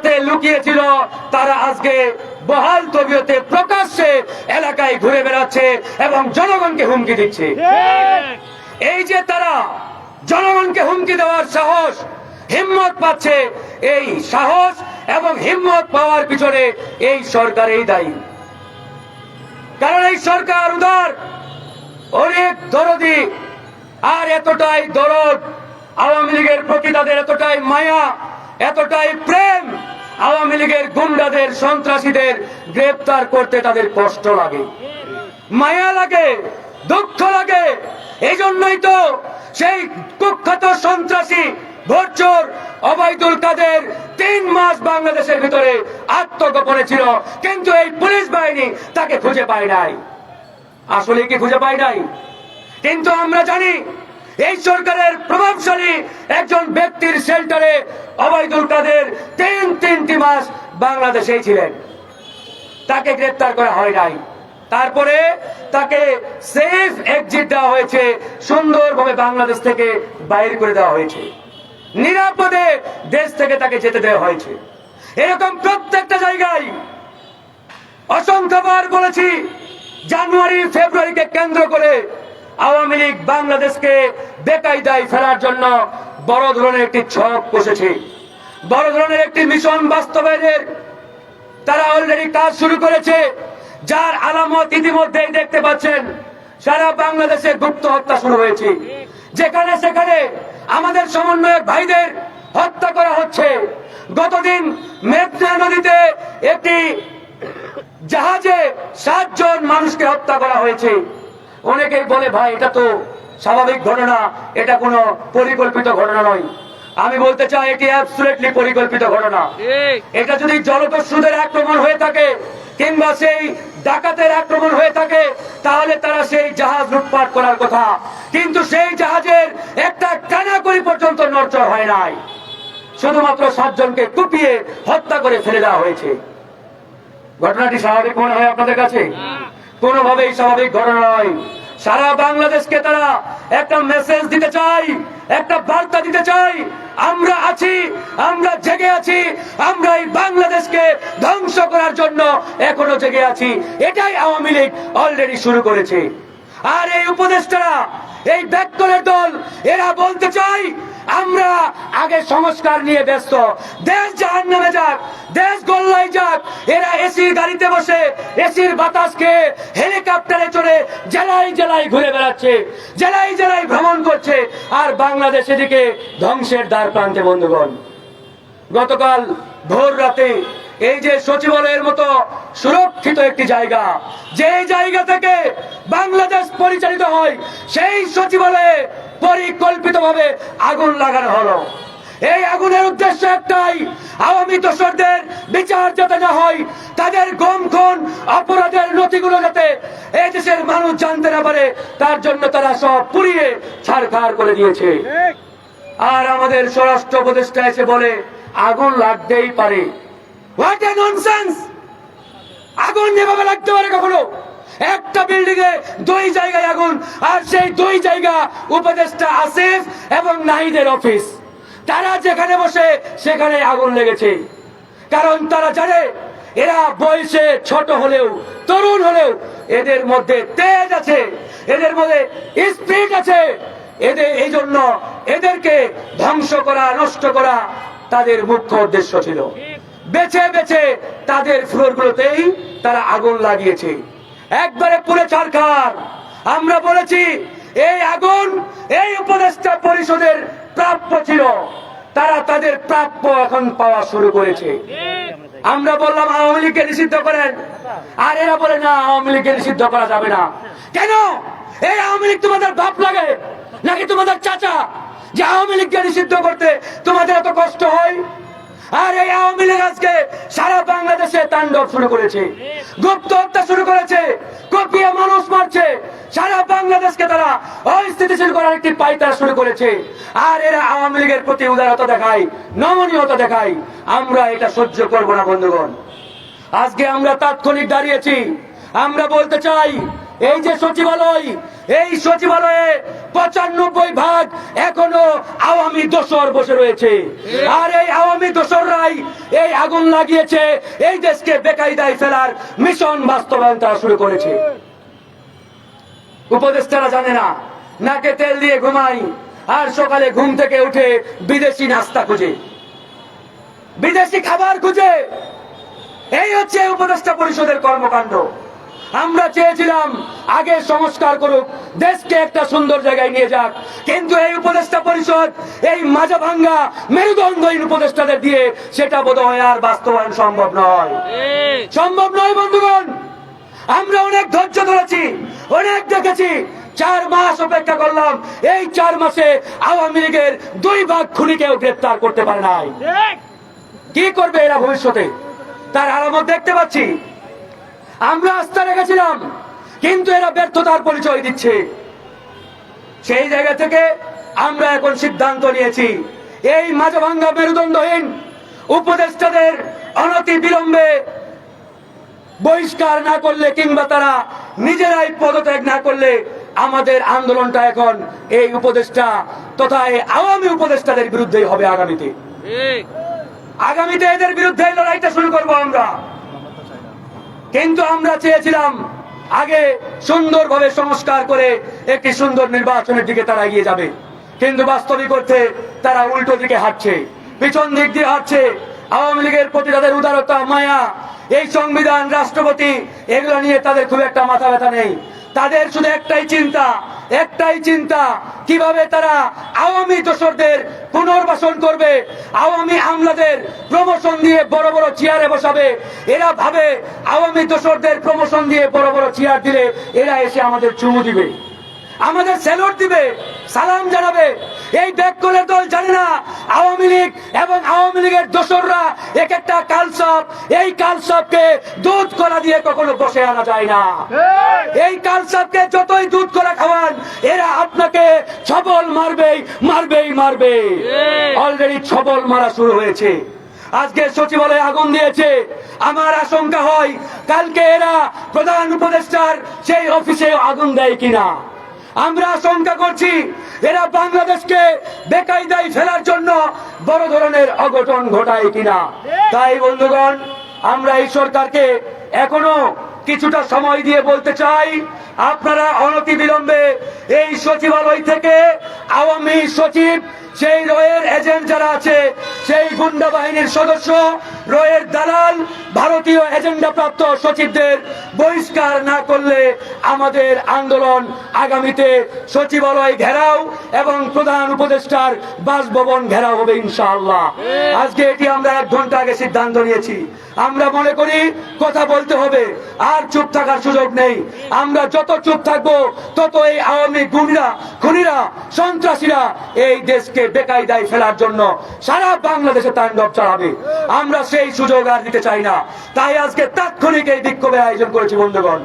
গর্তে লুকিয়েছিল তারা আজকে বহাল তবিয়তে প্রকাশ্যে এলাকায় ঘুরে বেড়াচ্ছে এবং জনগণকে হুমকি দিচ্ছে। এই যে তারা জনগণকে হুমকি দেওয়ার সাহস হিম্মত পাচ্ছে, এই সাহস এবং হিম্মত পাওয়ার পিছনে এই সরকারই দায়ী। কারণ এই সরকার উদার, অনেক দরদি, আর এতটাই দরদ আওয়ামী লীগের প্রতি তাদের এতটাই মায়া, এতটাই প্রেম, আওয়ামী লীগের গুন্ডাদের সন্ত্রাসীদের গ্রেফতার করতে তাদের কষ্ট লাগে, মায়া লাগে, দুঃখ লাগে। এই জন্যই তো সেই কুখ্যাত সন্ত্রাসী ভোটচোর ওবায়দুল কাদের 3 মাস বাংলাদেশের ভিতরে আত্মগোপনে ছিল, কিন্তু এই পুলিশ বাহিনী তাকে খুঁজে পায় নাই। আসলে কি খুঁজে পায় নাই? কিন্তু আমরা জানি এই সরকারের প্রভাবশালী একজন ব্যক্তির শেল্টারে ওবায়দুল কাদের 3 মাস বাংলাদেশেই ছিলেন, তাকে গ্রেফতার করা হয় নাই। তারপরে তাকে সেফ এক্সিট দেওয়া হয়েছে, সুন্দরভাবে বাংলাদেশ থেকে বাইরে করে দেওয়া হয়েছে, নিরাপদে দেশ থেকে তাকে যেতে দেওয়া হয়েছে। এরকম প্রত্যেকটা জায়গায় অসংখ্যবার বলেছি, জানুয়ারি ফেব্রুয়ারিকে কেন্দ্র করে আওয়ামী লীগ বাংলাদেশকে বেকায়দায় ফেলার জন্য বড় ধরনের একটি ছক কষেছে, বড় ধরনের একটি মিশন বাস্তবায়নের তারা অলরেডি কাজ শুরু করেছে, যার আলামত ইতিমধ্যেই দেখতে পাচ্ছেন। সারা বাংলাদেশে গুপ্ত হত্যা শুরু হয়েছে, যেখানে সেখানে আমাদের সমন্বয়ক ভাইদের হত্যা করা হচ্ছে। গতদিন মেঘনা নদীতে একটি জাহাজে 7 জন মানুষকে হত্যা করা হয়েছে। অনেকেই বলে, ভাই এটা তো স্বাভাবিক ঘটনা, এটা কোনো পরিকল্পিত ঘটনা নয়। আমি বলতে চাই এটি অ্যাবসলিউটলি পরিকল্পিত ঘটনা। এটা যদি জলদস্যুদের আক্রমণ হয়ে থাকে কিংবা সেই ডাকাতের আক্রমণ হয়ে থাকে, তাহলে তারা সেই জাহাজ লুটপাট করার কথা, কিন্তু সেই জাহাজের একটা কানাকড়ি পর্যন্ত নড়চড় হয় নাই, শুধুমাত্র 7 জনকে কুপিয়ে হত্যা করে ফেলে দেওয়া হয়েছে। ঘটনাটি স্বাভাবিক মনে হয় আপনাদের কাছে? কোনোভাবেই স্বাভাবিক ঘটনা নয়। সারা বাংলাদেশকে তারা একটা মেসেজ দিতে চাই, একটা বার্তা দিতে চাই, আমরা আছি, আমরা জেগে আছি, আমরা এই বাংলাদেশকে ধ্বংস করার জন্য এখনো জেগে আছি। এটাই আওয়ামী লীগ অলরেডি শুরু করেছে। আর এই উপদেষ্টারা, এই ব্যাককলের দল, এরা বলতে চাই আমরা আগে সংস্কার নিয়ে ব্যস্ত, দেশ জাহান্নামে যাক, দেশ গোল্লায় যাক। এরা এসির গাড়িতে বসে এসির বাতাস খেয়ে হেলিকপ্টারে চড়ে জেলায় জেলায় ঘুরে বেড়াচ্ছে, জেলায় জেলায় ভ্রমণ করছে, আর বাংলাদেশ এদিকে ধ্বংসের দ্বার প্রান্তে। বন্ধুগণ, গতকাল ভোর রাতে এই যে সচিবালয়ের মতো সুরক্ষিত একটি জায়গা, যে জায়গা থেকে বাংলাদেশ পরিচালিত হয়, সেই সচিবালয়ে পরিকল্পিতভাবে আগুন লাগানো হলো। এই আগুনের উদ্দেশ্য একটাই, আওয়ামী দোসরদের বিচার যাতে না হয়, তাদের গুম খুন অপরাধের নথিগুলো যাতে এই দেশের মানুষ জানতে না পারে, তার জন্য তারা সব পুড়িয়ে ছারখার করে দিয়েছে। আর আমাদের স্বরাষ্ট্র উপদেষ্টা এসে বলে আগুন লাগতেই পারে। What a nonsense! আগুন যেভাবে লাগতে পারে কখনো? একটা বিল্ডিং এ 2 জায়গায় আগুন, আর সেই 2 জায়গা উপদেষ্টা আসিফ এবং নাহিদের অফিস। তারা যেখানে বসে সেখানে আগুন লেগেছে, কারণ তারা জানে এরা বয়সে ছোট হলেও, তরুণ হলেও এদের মধ্যে তেজ আছে, এদের মধ্যে স্পিরিট আছে। এই জন্য এদেরকে ধ্বংস করা, নষ্ট করা তাদের মুখ্য উদ্দেশ্য ছিল। বেছে বেছে তাদের ফ্লোরগুলোতেই তারা আগুন লাগিয়েছে, একবারে পুরো ছারখার। আমরা বলেছি এই আগুন এই উপদেষ্টা পরিষদের প্রাপ্য ছিল, তারা তাদের প্রাপ্য এখন পাওয়া শুরু করেছে। আমরা বললাম আওয়ামী লীগকে নিষিদ্ধ করেন, আর এরা বলে না আওয়ামী লীগকে নিষিদ্ধ করা যাবে না। কেন? এই আওয়ামী লীগ তোমাদের বাপ লাগে নাকি তোমাদের চাচা, যে আওয়ামী লীগকে নিষিদ্ধ করতে তোমাদের এত কষ্ট হয়? আর এই আওয়ামী লীগ আজকে সারা বাংলাদেশে তাণ্ডব শুরু করেছে, গুপ্ত হত্যা শুরু করেছে, কুপিয়ে মানুষ মারছে, সারা বাংলাদেশকে তারা অস্থিতিশীল করার একটি পায়তারা শুরু করেছে। আর এরা আওয়ামী লীগের প্রতি উদারতা দেখায়, নমনীয়তা দেখায়। আমরা এটা সহ্য করব না বন্ধুগণ। আজকে আমরা তাৎক্ষণিক দাঁড়িয়েছি, আমরা বলতে চাই এই যে সচিবালয়, এই সচিবালয়ে 95% এখনো আওয়ামী দোসর বসে রয়েছে, আর এই আওয়ামী দোসররাই এই আগুন লাগিয়েছে, এই দেশকে বেকায়দায় ফেলার মিশন বাস্তবায়ন তারা শুরু করেছে। উপদেষ্টারা জানে না, নাকে তেল দিয়ে ঘুমাই আর সকালে ঘুম থেকে উঠে বিদেশি নাস্তা খুঁজে, বিদেশি খাবার খুঁজে। এই হচ্ছে উপদেষ্টা পরিষদের কর্মকাণ্ড। আমরা চেয়েছিলাম আগে সংস্কার করুক, দেশকে একটা সুন্দর জায়গায় নিয়ে যাক, কিন্তু এই উপদেষ্টা পরিষদ এই মাজা ভাঙ্গা মেরুদণ্ডহীন উপদেষ্টাদের দিয়ে সেটা বোধহয় আর বাস্তবায়ন সম্ভব নয়। সম্ভব নয় বন্ধুগণ। আমরা অনেক ধৈর্য ধরেছি, অনেক দেখেছি, 4 মাস অপেক্ষা করলাম। এই 4 মাসে আওয়ামী লীগের 2 ভাগ খুনিকেও গ্রেপ্তার করতে পারে নাই। কি করবে এরা ভবিষ্যতে, তার আলামত দেখতে পাচ্ছি। আমরা আস্থা রেখেছিলাম, কিন্তু এরা ব্যর্থতার পরিচয় দিচ্ছে। সেই জায়গা থেকে আমরা এখন সিদ্ধান্ত নিয়েছি, এই মাজা ভাঙ্গা মেরুদণ্ডহীন উপদেষ্টাদের অনতি বিলম্বে বহিষ্কার না করলে কিংবা তারা নিজেরাই পদত্যাগ না করলে আমাদের আন্দোলনটা এখন এই উপদেষ্টা তথা এই আওয়ামী উপদেষ্টাদের বিরুদ্ধেই হবে। আগামীতে এদের বিরুদ্ধে লড়াইটা শুরু করব আমরা। কিন্তু আমরা চেয়েছিলাম আগে সুন্দরভাবে সংস্কার করে একটি সুন্দর নির্বাচনের দিকে তারা এগিয়ে যাবে, কিন্তু বাস্তবিক অর্থে তারা উল্টো দিকে হাঁটছে, পিছন দিক দিয়ে হাঁটছে। আওয়ামী লীগের প্রতি তাদের উদারতা, মায়া, এই সংবিধান, রাষ্ট্রপতি, এগুলো নিয়ে তাদের খুব একটা মাথা ব্যথা নেই। তাদের শুধু একটাই চিন্তা কিভাবে তারা আওয়ামী দোসরদের পুনর্বাসন করবে, আওয়ামী আমলাদের প্রমোশন দিয়ে বড় বড় চেয়ারে বসাবে। এরা ভাবে আওয়ামী দোসরদের প্রমোশন দিয়ে বড় বড় চেয়ার দিলে এরা এসে আমাদের চুমু দিবে, আমাদের স্যালুট দিবে, সালাম জানাবে। এই ব্যাককলের দল জানে না আওয়ামী লীগ এবং আওয়ামী লীগের দোসররা এক একটা কালসাপ, এই কালসাপকে দুধ কলা দিয়ে কখনো বসে আনা যায় না। এই কালসাপকে যতই দুধ কলা খাওয়ান, এরা আপনাকে ছবল মারবে। অলরেডি ছবল মারা শুরু হয়েছে। আজকে সচিবালয়ে আগুন দিয়েছে। আমার আশঙ্কা হয় কালকে এরা প্রধান উপদেষ্টার সেই অফিসে আগুন দেয় কিনা। আমরা আশঙ্কা করছি এরা বাংলাদেশকে বেকায়দায় ফেলার জন্য বড় ধরনের অঘটন ঘটায় কিনা। তাই বন্ধুগণ, আমরা এই সরকারকে এখনো কিছুটা সময় দিয়ে বলতে চাই, আপনারা অনতি বিলম্বে এই সচিবালয় থেকে আওয়ামী সচিব, সেই রয়ের এজেন্ট যারা আছে, সেই গুন্ডা বাহিনীর সদস্য, রয়ের দালাল, ভারতীয় এজেন্ডা প্রাপ্ত সচিবদের বহিষ্কার না করলে আমাদের আন্দোলন আগামীতে সচিবালয় ঘেরাও এবং প্রধান উপদেষ্টার বাসভবন ঘেরাও হবে ইনশাআল্লাহ। আজকে এটি আমরা 1 ঘন্টা আগে সিদ্ধান্ত নিয়েছি। আমরা মনে করি কথা বলতে হবে, আর চুপ থাকার সুযোগ নেই। আমরা যত চুপ থাকবো তত এই আওয়ামী খুনিরা, সন্ত্রাসীরা এই দেশকে বেকায়দায় ফেলার জন্য সারা বাংলাদেশে তাণ্ডব চালাবে। আমরা সেই সুযোগ আর দিতে চাই না। তাই আজকে তাৎক্ষণিক এই বিক্ষোভের আয়োজন করেছি বন্ধুগণ।